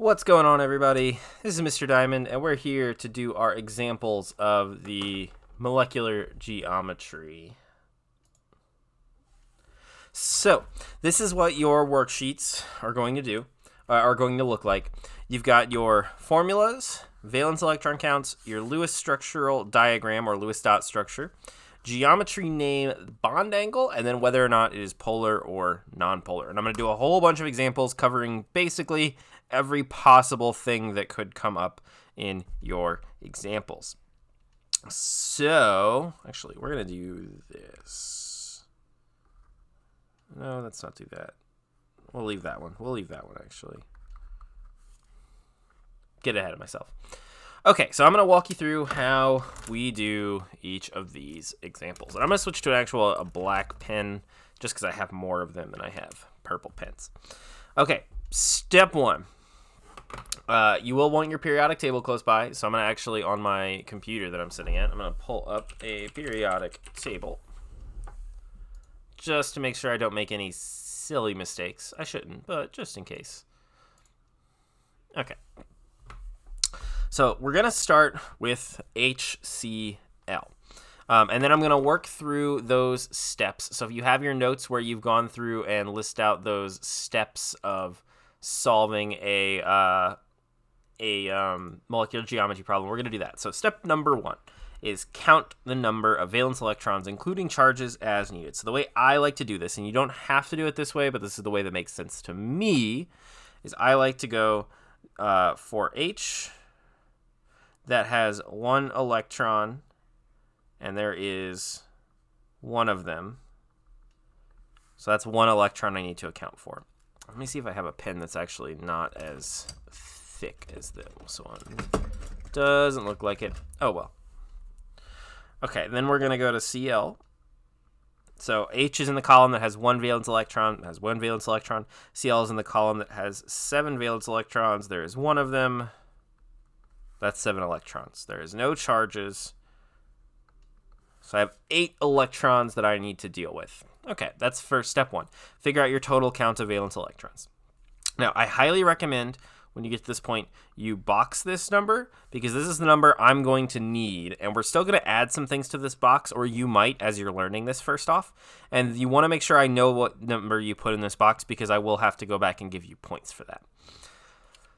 What's going on, everybody? This is Mr. Diamond, and we're here to do our examples of the molecular geometry. So, this is what your worksheets are going to do, are going to look like. You've got your formulas, valence electron counts, your Lewis structural diagram or Lewis dot structure, geometry name, bond angle, and then whether or not it is polar or nonpolar. And I'm going to do a whole bunch of examples covering basically every possible thing that could come up in your examples. So, actually, we're going to do this. No, let's not do that. We'll leave that one. Actually. Get ahead of myself. Okay, so I'm going to walk you through how we do each of these examples. And I'm going to switch to a black pen just because I have more of them than I have purple pens. Okay, step one. You will want your periodic table close by, so I'm going to actually, on my computer that I'm sitting at, I'm going to pull up a periodic table just to make sure I don't make any silly mistakes. I shouldn't, but just in case. Okay. So we're going to start with HCl. And then I'm going to work through those steps. So if you have your notes where you've gone through and list out those steps of solving a molecular geometry problem, we're going to do that. So step number one is count the number of valence electrons, including charges, as needed. So the way I like to do this, and you don't have to do it this way, but this is the way that makes sense to me, is I like to go for H that has one electron, and there is one of them. So that's one electron I need to account for. Let me see if I have a pen that's actually not as thick as this one. Doesn't look like it. Oh, well. Okay, then we're going to go to Cl. So H is in the column that has one valence electron. Cl is in the column that has 7 valence electrons. There is one of them. That's 7 electrons. There is no charges. So I have 8 electrons that I need to deal with. Okay, that's for step one. Figure out your total count of valence electrons. Now, I highly recommend when you get to this point, you box this number because this is the number I'm going to need. And we're still going to add some things to this box, or you might as you're learning this first off. And you want to make sure I know what number you put in this box because I will have to go back and give you points for that.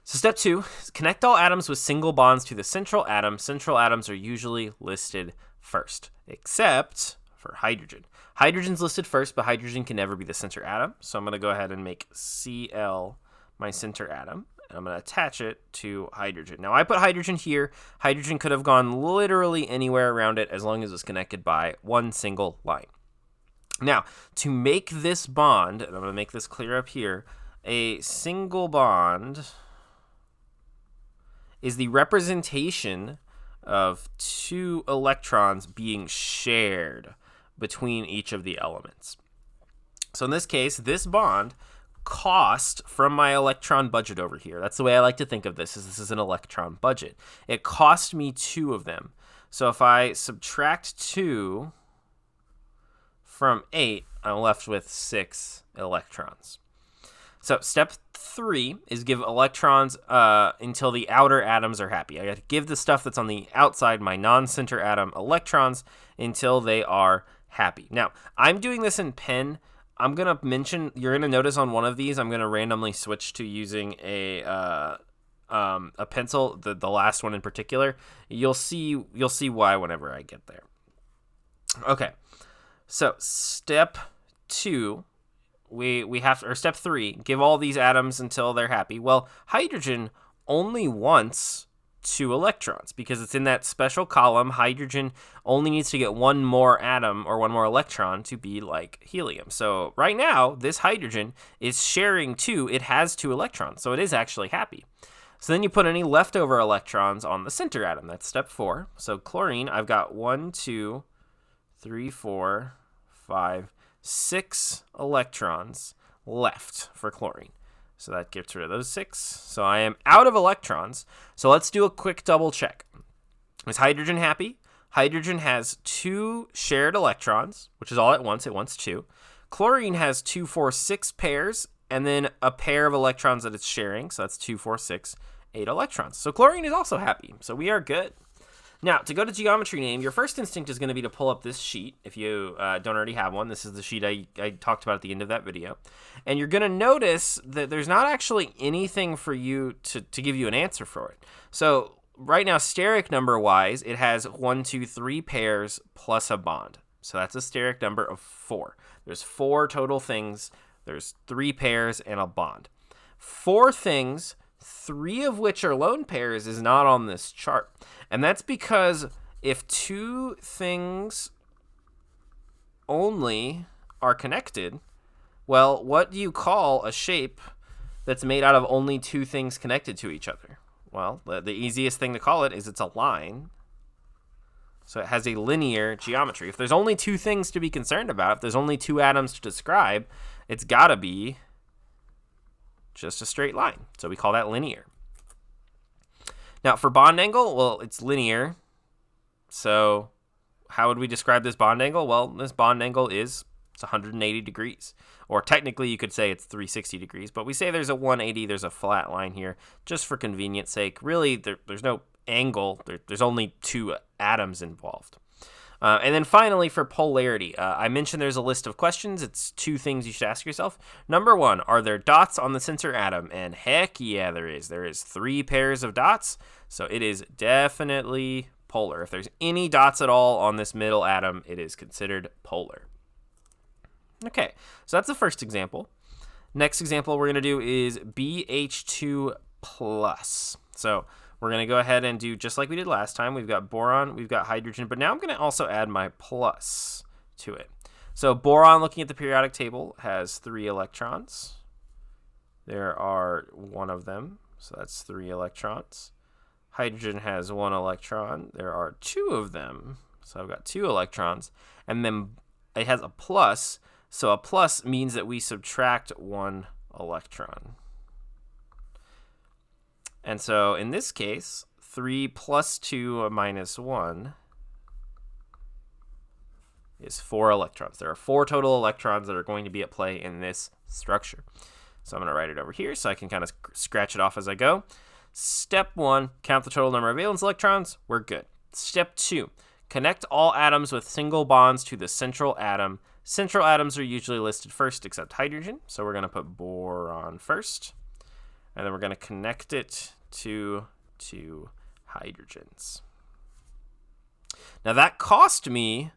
So step two is connect all atoms with single bonds to the central atom. Central atoms are usually listed first, except for hydrogen. Hydrogen's listed first, but hydrogen can never be the center atom. So I'm going to go ahead and make Cl my center atom, and I'm going to attach it to hydrogen. Now, I put hydrogen here. Hydrogen could have gone literally anywhere around it as long as it's connected by one single line. Now, to make this bond, and I'm going to make this clear up here, a single bond is the representation of 2 electrons being shared between each of the elements. So in this case, this bond cost from my electron budget over here. That's the way I like to think of this, is this is an electron budget. It cost me 2 of them. So if I subtract 2 from 8, I'm left with 6 electrons. So step 3 is give electrons until the outer atoms are happy. I got to give the stuff that's on the outside, my non-center atom, electrons until they are happy. Now, I'm doing this in pen. I'm going to mention, you're going to notice on one of these, I'm going to randomly switch to using a pencil, the last one in particular. You'll see why whenever I get there. Okay, so step 2, we have, or step 3, give all these atoms until they're happy. Well, hydrogen only wants 2 electrons because it's in that special column. Hydrogen only needs to get one more atom or one more electron to be like helium. So right now, this hydrogen is sharing 2. It has 2 electrons, so it is actually happy. So then you put any leftover electrons on the center atom. That's step 4. So chlorine, I've got 1, 2, 3, 4, 5, 6 electrons left for chlorine. So that gets rid of those 6. So I am out of electrons. So let's do a quick double check. Is hydrogen happy? Hydrogen has 2 shared electrons, which is all it wants. It wants 2. Chlorine has 2, 4, 6 pairs. and then a pair of electrons that it's sharing. So that's 2, 4, 6, 8 electrons. So chlorine is also happy. So we are good. Now, to go to geometry name, your first instinct is going to be to pull up this sheet. If you don't already have one, this is the sheet I talked about at the end of that video. And you're going to notice that there's not actually anything for you to give you an answer for it. So right now, steric number-wise, it has 1, 2, 3 pairs plus a bond. So that's a steric number of 4. There's 4 total things. There's 3 pairs and a bond. 4 things, 3 of which are lone pairs, is not on this chart. And that's because if 2 things only are connected, well, what do you call a shape that's made out of only 2 things connected to each other? Well, the easiest thing to call it is it's a line. So it has a linear geometry. If there's only 2 things to be concerned about, if there's only 2 atoms to describe, it's got to be just a straight line. So we call that linear. Now, for bond angle, well, it's linear. So how would we describe this bond angle? Well, this bond angle it's 180 degrees. Or technically, you could say it's 360 degrees. But we say there's a 180, there's a flat line here, just for convenience sake. Really, there's no angle. There's only 2 atoms involved. And then finally, for polarity, I mentioned there's a list of questions. It's 2 things you should ask yourself. Number 1, are there dots on the center atom? And heck yeah, there is. There is 3 pairs of dots, so it is definitely polar. If there's any dots at all on this middle atom, it is considered polar. Okay, so that's the first example. Next example we're going to do is BH2+. So we're going to go ahead and do just like we did last time. We've got boron, we've got hydrogen, but now I'm going to also add my plus to it. So boron, looking at the periodic table, has 3 electrons. There are 1 of them, so that's 3 electrons. Hydrogen has 1 electron. There are 2 of them, so I've got 2 electrons. And then it has a plus, so a plus means that we subtract 1 electron. And so in this case, 3 plus 2 minus 1 is 4 electrons. There are 4 total electrons that are going to be at play in this structure. So I'm going to write it over here so I can kind of scratch it off as I go. Step 1, count the total number of valence electrons. We're good. Step 2, connect all atoms with single bonds to the central atom. Central atoms are usually listed first except hydrogen. So we're going to put boron first. And then we're going to connect it to 2 hydrogens. Now that cost me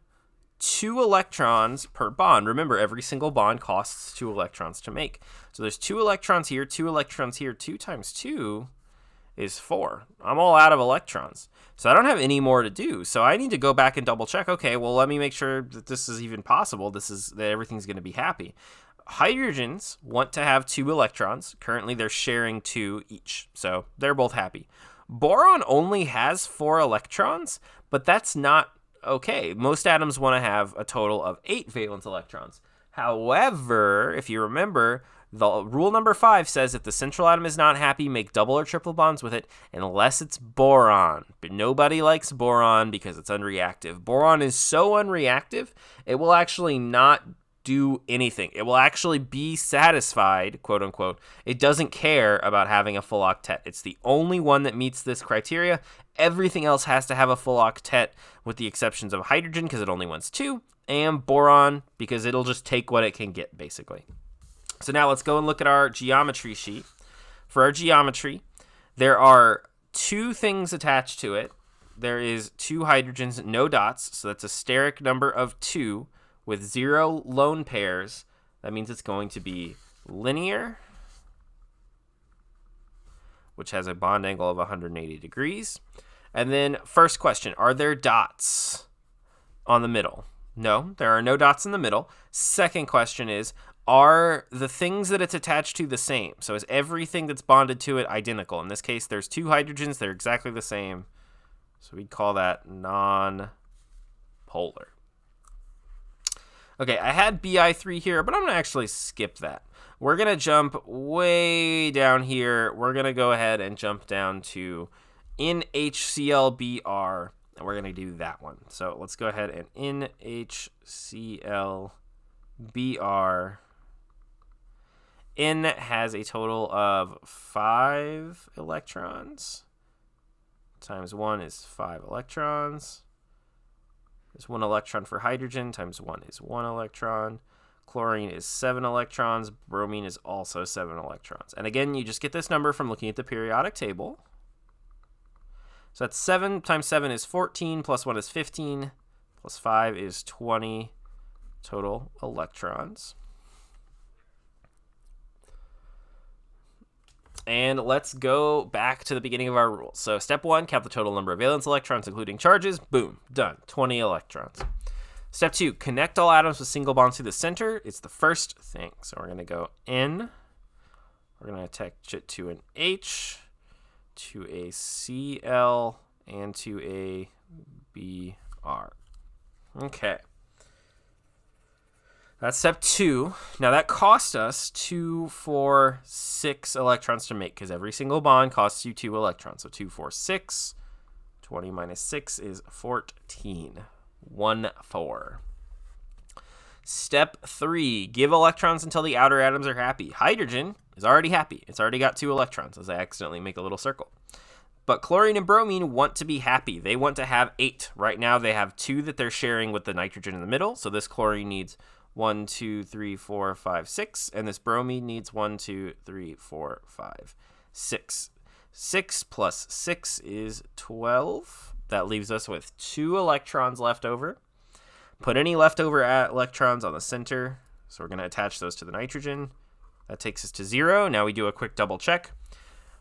2 electrons per bond. Remember, every single bond costs 2 electrons to make. So there's 2 electrons here, 2 electrons here. 2 times 2 is 4. I'm all out of electrons. So I don't have any more to do. So I need to go back and double check. Okay, well, let me make sure that this is even possible. That everything's going to be happy. Hydrogens want to have 2 electrons. Currently, they're sharing 2 each, so they're both happy. Boron only has 4 electrons, but that's not okay. Most atoms want to have a total of 8 valence electrons. However, if you remember, the rule number 5 says if the central atom is not happy, make double or triple bonds with it, unless it's boron. But nobody likes boron because it's unreactive. Boron is so unreactive, it will actually not do anything. It will actually be satisfied, quote unquote. It doesn't care about having a full octet. It's the only one that meets this criteria. Everything else has to have a full octet, with the exceptions of hydrogen because it only wants 2, and boron because it'll just take what it can get, basically. So now let's go and look at our geometry sheet. For our geometry, there are 2 things attached to it. There is 2 hydrogens, no dots, so that's a steric number of 2. With 0 lone pairs, that means it's going to be linear, which has a bond angle of 180 degrees. And then first question, are there dots on the middle? No, there are no dots in the middle. Second question is, are the things that it's attached to the same? So is everything that's bonded to it identical? In this case, there's 2 hydrogens. They're exactly the same. So we'd call that non-polar. Okay, I had Bi3 here, but I'm going to actually skip that. We're going to jump way down here. We're going to go ahead and jump down to NHClBr, and we're going to do that one. So let's go ahead and NHClBr N has a total of 5 electrons. Times 1 is 5 electrons. There's 1 electron for hydrogen. Times 1 is 1 electron. Chlorine is 7 electrons. Bromine is also 7 electrons. And again, you just get this number from looking at the periodic table. So that's 7 times 7 is 14, plus 1 is 15, plus 5 is 20 total electrons. And let's go back to the beginning of our rules. So step 1, count the total number of valence electrons, including charges. Boom, done, 20 electrons. Step 2, connect all atoms with single bonds to the center. It's the first thing. So we're going to go N. We're going to attach it to an H, to a Cl, and to a Br. Okay. That's step 2. Now that cost us 2, 4, 6 electrons to make, because every single bond costs you 2 electrons. So 2, 4, 6. 20 minus 6 is 14. 1, 4. Step 3. Give electrons until the outer atoms are happy. Hydrogen is already happy. It's already got 2 electrons, as I accidentally make a little circle. But chlorine and bromine want to be happy. They want to have 8. Right now they have 2 that they're sharing with the nitrogen in the middle. So this chlorine needs 1, 2, 3, 4, 5, 6. And this bromine needs 1, 2, 3, 4, 5, 6. 6 plus 6 is 12. That leaves us with 2 electrons left over. Put any leftover electrons on the center. So we're going to attach those to the nitrogen. That takes us to 0. Now we do a quick double check.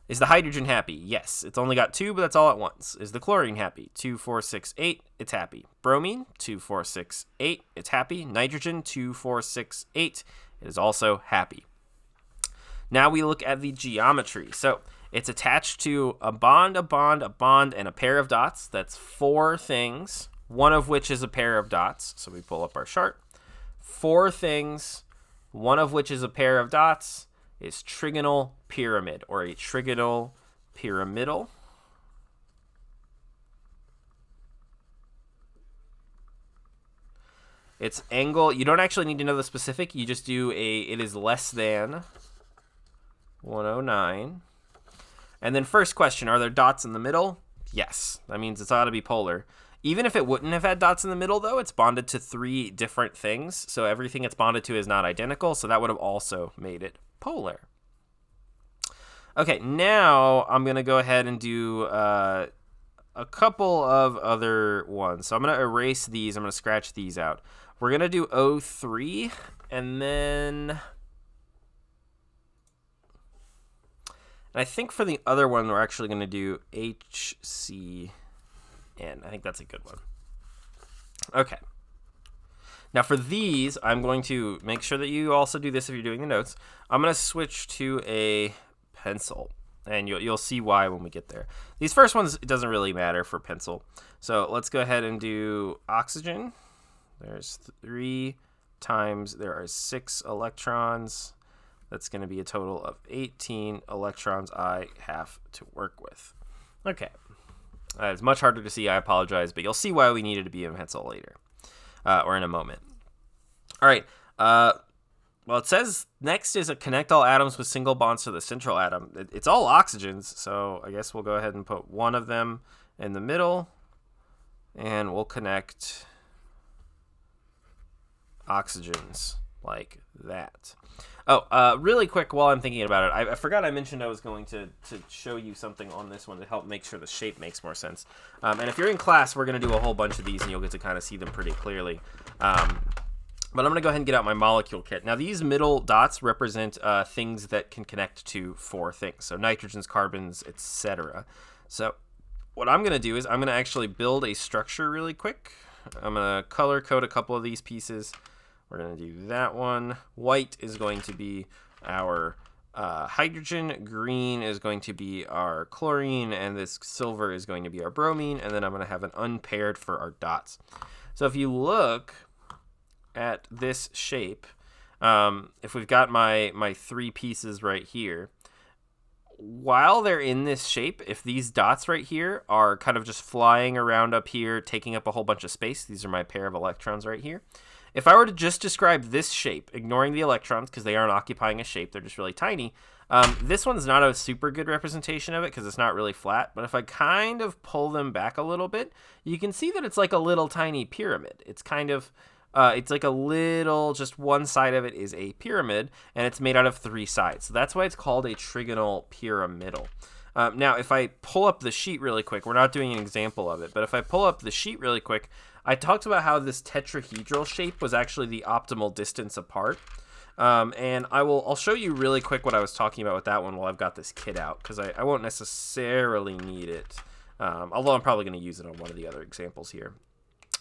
Is the hydrogen happy? Yes. It's only got 2, but that's all at once. Is the chlorine happy? 2, 4, 6, 8. It's happy. Bromine, 2, 4, 6, 8. It's happy. Nitrogen, 2, 4, 6, 8. It is also happy. Now we look at the geometry. So it's attached to a bond, a bond, a bond, and a pair of dots. That's 4 things, one of which is a pair of dots. So we pull up our chart. 4 things, one of which is a pair of dots, is trigonal pyramid, or a trigonal pyramidal. Its angle, you don't actually need to know the specific, you just do it is less than 109. And then first question, are there dots in the middle? Yes, that means it's ought to be polar. Even if it wouldn't have had dots in the middle, though, it's bonded to 3 different things, so everything it's bonded to is not identical, so that would have also made it polar. Okay, now I'm going to go ahead and do a couple of other ones. So I'm going to erase these. I'm going to scratch these out. We're going to do O3, and then I think for the other one, we're actually going to do HCN. I think that's a good one. Okay. Now for these, I'm going to make sure that you also do this if you're doing the notes. I'm going to switch to a pencil, and you'll see why when we get there. These first ones, it doesn't really matter for pencil. So let's go ahead and do oxygen. There's 3 times, there are 6 electrons. That's going to be a total of 18 electrons I have to work with. Okay. It's much harder to see, I apologize, but you'll see why we needed to be in pencil later, or in a moment. All right. Well, it says next is a connect all atoms with single bonds to the central atom. It's all oxygens, so I guess we'll go ahead and put one of them in the middle, and we'll connect oxygens like that. Oh, really quick while I'm thinking about it, I forgot I mentioned I was going to show you something on this one to help make sure the shape makes more sense. And if you're in class, we're going to do a whole bunch of these, and you'll get to kind of see them pretty clearly. But I'm going to go ahead and get out my molecule kit. Now, these middle dots represent things that can connect to 4 things. So nitrogens, carbons, etc. So what I'm going to do is I'm going to actually build a structure really quick. I'm going to color code a couple of these pieces. We're going to do that one. White is going to be our hydrogen. Green is going to be our chlorine. And this silver is going to be our bromine. And then I'm going to have an unpaired for our dots. So if you look at this shape, if we've got my 3 pieces right here, while they're in this shape, if these dots right here are kind of just flying around up here, taking up a whole bunch of space, these are my pair of electrons right here. If I were to just describe this shape, ignoring the electrons because they aren't occupying a shape, they're just really tiny, this one's not a super good representation of it because it's not really flat, but if I kind of pull them back a little bit, you can see that it's like a little tiny pyramid. It's kind of, it's like a little, just one side of it is a pyramid, and it's made out of 3 sides. So that's why it's called a trigonal pyramidal. Now, if I pull up the sheet really quick, we're not doing an example of it, but if I pull up the sheet really quick, I talked about how this tetrahedral shape was actually the optimal distance apart. And I'll show you really quick what I was talking about with that one while I've got this kit out, because I won't necessarily need it, although I'm probably going to use it on one of the other examples here.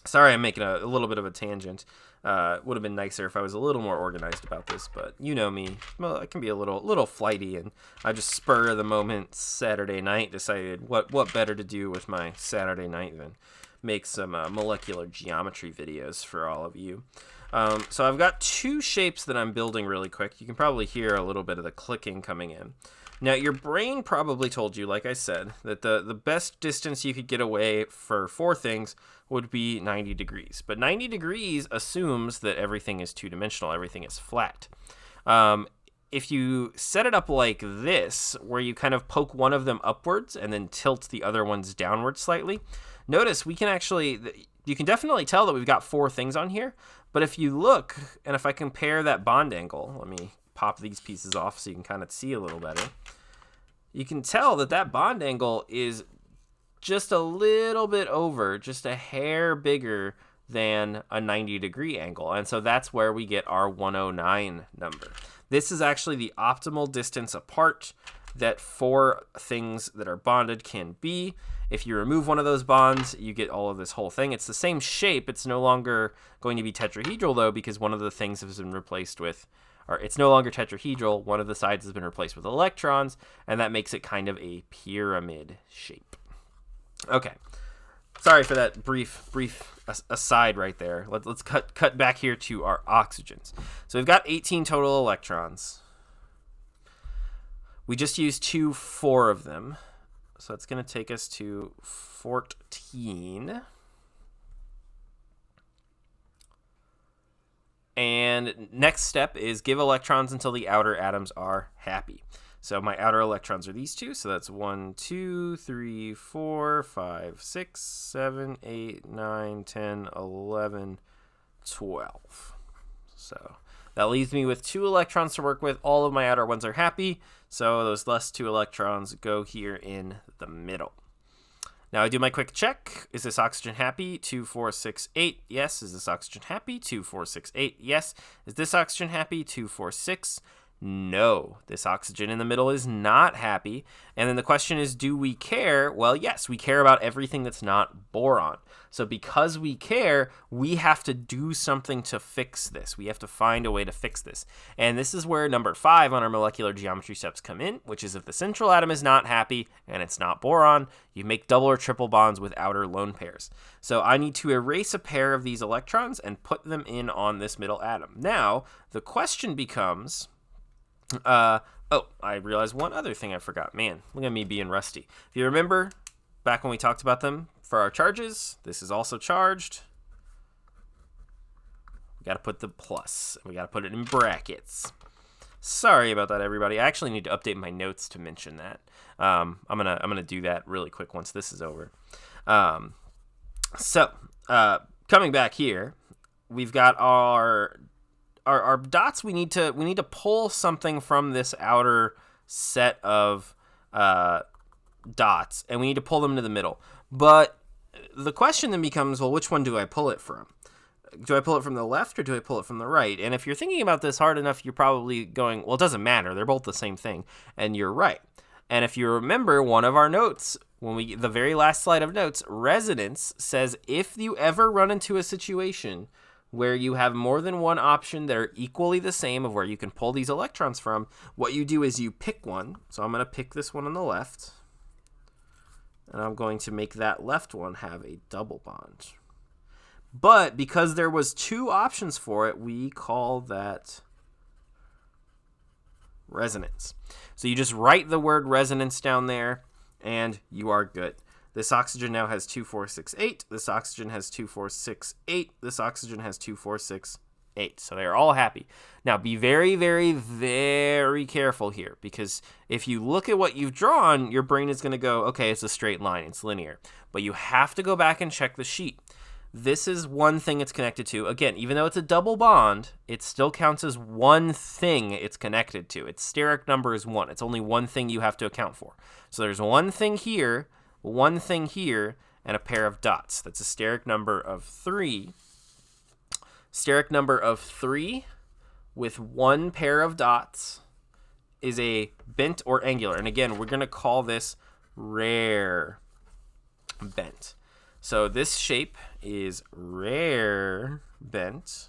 Sorry, I'm making a little bit of a tangent. Would have been nicer if I was a little more organized about this, but you know me. Well, I can be a little flighty, and I just spur of the moment Saturday night decided what better to do with my Saturday night than make some molecular geometry videos for all of you. So I've got 2 shapes that I'm building really quick. You can probably hear a little bit of the clicking coming in. Now, your brain probably told you, like I said, that the best distance you could get away for 4 things would be 90 degrees. But 90 degrees assumes that everything is 2-dimensional, everything is flat. If you set it up like this, where you kind of poke one of them upwards and then tilt the other ones downward slightly, notice we can actually, you can definitely tell that we've got 4 things on here. But if you look, and if I compare that bond angle, let me pop these pieces off so you can kind of see a little better. You can tell that that bond angle is just a little bit over, just a hair bigger than a 90-degree angle. And so that's where we get our 109 number. This is actually the optimal distance apart that 4 things that are bonded can be. If you remove one of those bonds, you get all of this whole thing. It's the same shape. It's no longer going to be tetrahedral, though, because one of the things has been replaced with, or it's no longer tetrahedral. One of the sides has been replaced with electrons, and that makes it kind of a pyramid shape. Okay. Sorry for that brief aside right there. Let's cut back here to our oxygens. So we've got 18 total electrons. We just used 4 of them. So it's going to take us to 14. And next step is give electrons until the outer atoms are happy. So my outer electrons are these 2. So that's 1, 2, 3, 4, 5, 6, 7, 8, 9, 10, 11, 12. So that leaves me with 2 electrons to work with. All of my outer ones are happy. So those last 2 electrons go here in the middle. Now I do my quick check. Is this oxygen happy? 2, 4, 6, 8. Yes. Is this oxygen happy? 2, 4, 6, 8. Yes. Is this oxygen happy? 2, 4, 6. No, this oxygen in the middle is not happy. And then the question is, do we care? Well, yes, we care about everything that's not boron. So because we care, we have to do something to fix this. We have to find a way to fix this. And this is where number 5 on our molecular geometry steps come in, which is if the central atom is not happy and it's not boron, you make double or triple bonds with outer lone pairs. So I need to erase a pair of these electrons and put them in on this middle atom. Now, the question becomes... I realized one other thing I forgot. Man, look at me being rusty. If you remember, back when we talked about them for our charges, this is also charged. We got to put the plus. We got to put it in brackets. Sorry about that, everybody. I actually need to update my notes to mention that. I'm gonna do that really quick once this is over. So coming back here, we've got our dots. We need to pull something from this outer set of dots, and we need to pull them to the middle. But the question then becomes, well, which one do I pull it from? Do I pull it from the left or do I pull it from the right? And if you're thinking about this hard enough, you're probably going, well, it doesn't matter. They're both the same thing. And you're right. And if you remember one of our notes, the very last slide of notes, resonance says if you ever run into a situation where you have more than one option that are equally the same of where you can pull these electrons from, what you do is you pick one. So I'm going to pick this one on the left, and I'm going to make that left one have a double bond. But because there was 2 options for it, we call that resonance. So you just write the word resonance down there, and you are good. This oxygen now has 2, 4, 6, 8. This oxygen has 2, 4, 6, 8. This oxygen has 2, 4, 6, 8. So they're all happy. Now be very, very, very careful here, because if you look at what you've drawn, your brain is going to go, okay, it's a straight line, it's linear. But you have to go back and check the sheet. This is one thing it's connected to. Again, even though it's a double bond, it still counts as one thing it's connected to. Its steric number is 1. It's only one thing you have to account for. So there's one thing here, and a pair of dots. That's a steric number of 3. Steric number of 3 with one pair of dots is a bent or angular. And again, we're going to call this rare bent. So this shape is rare bent.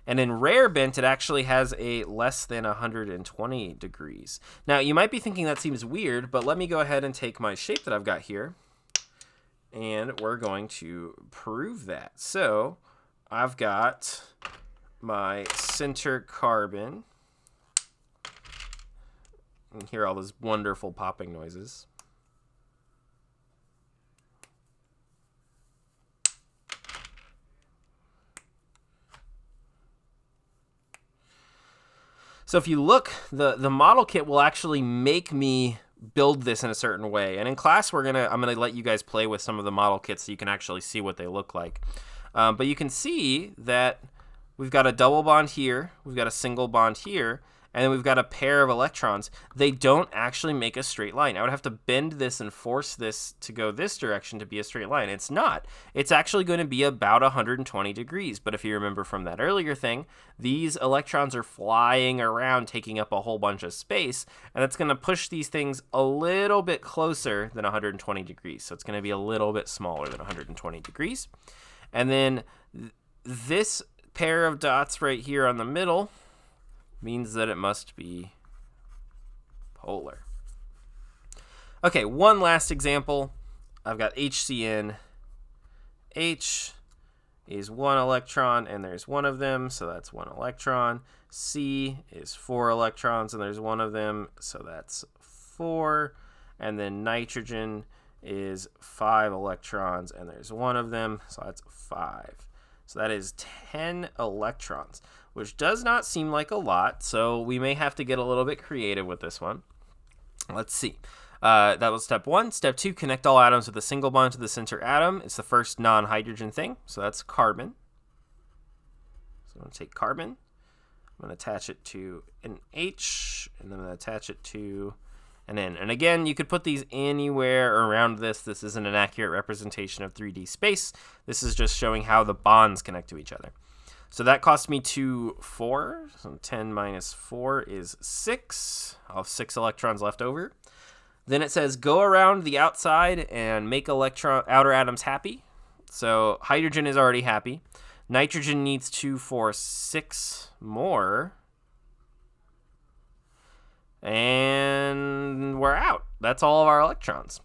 And in rare bent, it actually has a less than 120 degrees. Now, you might be thinking that seems weird, but let me go ahead and take my shape that I've got here, and we're going to prove that. So I've got my center carbon. You can hear all those wonderful popping noises. So if you look, the model kit will actually make me build this in a certain way. And in class, I'm gonna let you guys play with some of the model kits so you can actually see what they look like. But you can see that we've got a double bond here, we've got a single bond here, and then we've got a pair of electrons. They don't actually make a straight line. I would have to bend this and force this to go this direction to be a straight line. It's not. It's actually going to be about 120 degrees. But if you remember from that earlier thing, these electrons are flying around, taking up a whole bunch of space, and that's going to push these things a little bit closer than 120 degrees. So it's going to be a little bit smaller than 120 degrees. And then this pair of dots right here on the middle means that it must be polar. Okay, one last example. I've got HCN. H is 1 electron, and there's 1 of them, so that's 1 electron. C is 4 electrons, and there's 1 of them, so that's 4. And then nitrogen is 5 electrons, and there's 1 of them, so that's 5. So that is 10 electrons, which does not seem like a lot, so we may have to get a little bit creative with this one. Let's see. That was step 1. Step 2, connect all atoms with a single bond to the center atom. It's the first non-hydrogen thing, so that's carbon. So I'm going to take carbon. I'm going to attach it to an H, and then I'm going to attach it to an N. And again, you could put these anywhere around this. This isn't an accurate representation of 3D space. This is just showing how the bonds connect to each other. So that cost me 4. So 10 minus 4 is 6. I'll have 6 electrons left over. Then it says go around the outside and make outer atoms happy. So hydrogen is already happy. Nitrogen needs 2, 4, 6 more. And we're out. That's all of our electrons.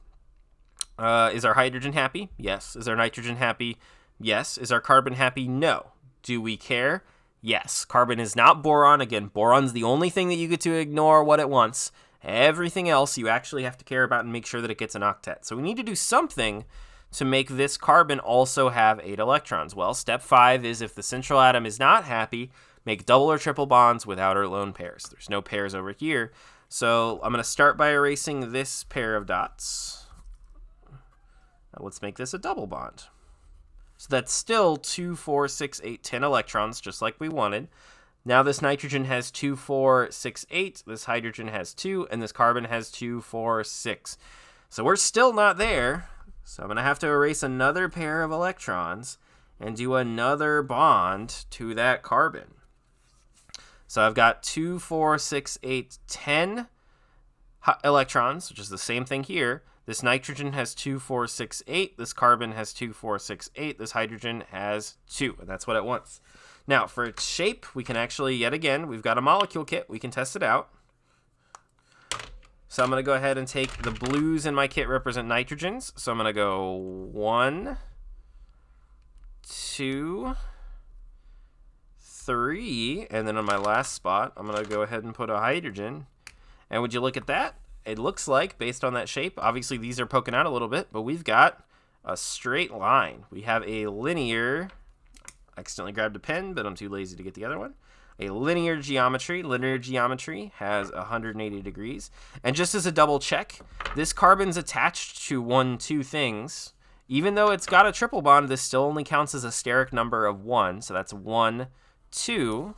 Is our hydrogen happy? Yes. Is our nitrogen happy? Yes. Is our carbon happy? No. Do we care? Yes. Carbon is not boron. Again, boron's the only thing that you get to ignore what it wants. Everything else you actually have to care about and make sure that it gets an octet. So we need to do something to make this carbon also have 8 electrons. Well, step 5 is if the central atom is not happy, make double or triple bonds with outer lone pairs. There's no pairs over here. So I'm going to start by erasing this pair of dots. Now let's make this a double bond. So that's still 2, 4, 6, 8, 10 electrons, just like we wanted. Now this nitrogen has 2, 4, 6, 8. This hydrogen has 2, and this carbon has 2, 4, 6. So we're still not there. So I'm going to have to erase another pair of electrons and do another bond to that carbon. So I've got 2, 4, 6, 8, 10 electrons, which is the same thing here. This nitrogen has 2, 4, 6, 8. This carbon has 2, 4, 6, 8. This hydrogen has 2, and that's what it wants. Now, for its shape, we can actually, yet again, we've got a molecule kit. We can test it out. So I'm going to go ahead and take the blues in my kit represent nitrogens. So I'm going to go 1, 2, 3, and then on my last spot, I'm going to go ahead and put a hydrogen. And would you look at that? it looks like, based on that shape, obviously these are poking out a little bit, but we've got a straight line. We have a linear, I accidentally grabbed a pen, but I'm too lazy to get the other one. A linear geometry. Linear geometry has 180 degrees. And just as a double check, this carbon's attached to two things. Even though it's got a triple bond, this still only counts as a steric number of 1. So that's 1, 2.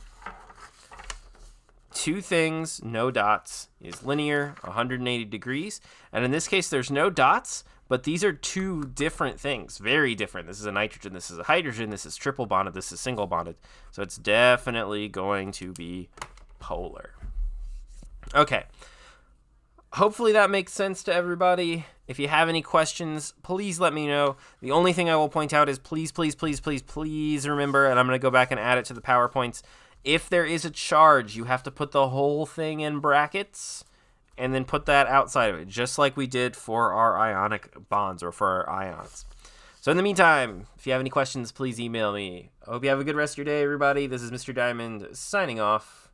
Two things, no dots, is linear, 180 degrees. And in this case, there's no dots, but these are two different things, very different. This is a nitrogen, this is a hydrogen, this is triple bonded, this is single bonded. So it's definitely going to be polar. Okay. Hopefully that makes sense to everybody. If you have any questions, please let me know. The only thing I will point out is please remember, and I'm going to go back and add it to the PowerPoints, if there is a charge, you have to put the whole thing in brackets and then put that outside of it, just like we did for our ionic bonds or for our ions. So in the meantime, if you have any questions, please email me. I hope you have a good rest of your day, everybody. This is Mr. Diamond signing off.